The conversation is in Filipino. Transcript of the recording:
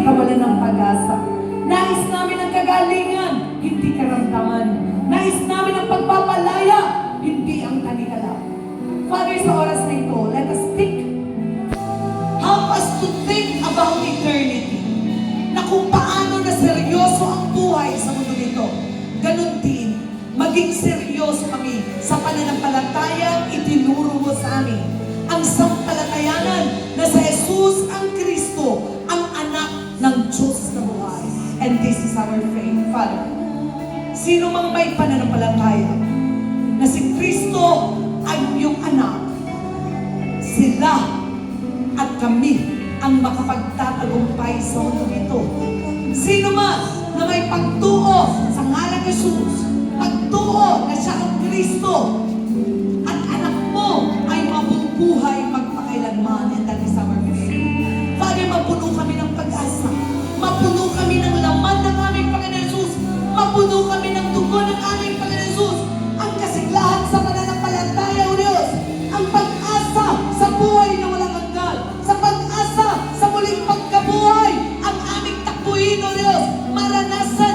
hindi kawalan ng pag-asa. Nais namin ang kagalingan, hindi karamdaman. Nais namin ang pagpapalaya, hindi ang tanikala. Father, sa oras na ito, let us help us to think about eternity. Na kung paano na seryoso ang buhay sa mundo nito, ganun din, maging seryoso kami sa pananampalatayang itinuro mo sa amin. Ang sampalatayanan na sa Jesus ang Kristo, ang anak ng Diyos na buhay. And this is our faith, Father. Sino mang may pananampalataya na si Kristo ay iyong anak, sila at kami ang makapagtatagumpay sa mundo ito. Sino man na may pagtuo sa ngalang Jesus, pagtuo na siya ang Kristo, at anak mo ay mabubuhay magpakailanman, and that is our faith. Father, mapuno kami ng pag-asa, mapuno kami ng laman ng aming Panginoon Jesus, mapuno kami ng dugo ng aming Panginoon Jesus, ang kasiglahan sa pananampalataya, O Diyos, ang pag-asa sa buhay na walang hanggan, sa pag-asa sa muling pagkabuhay, ang aming takbuhin, O Diyos, maranasan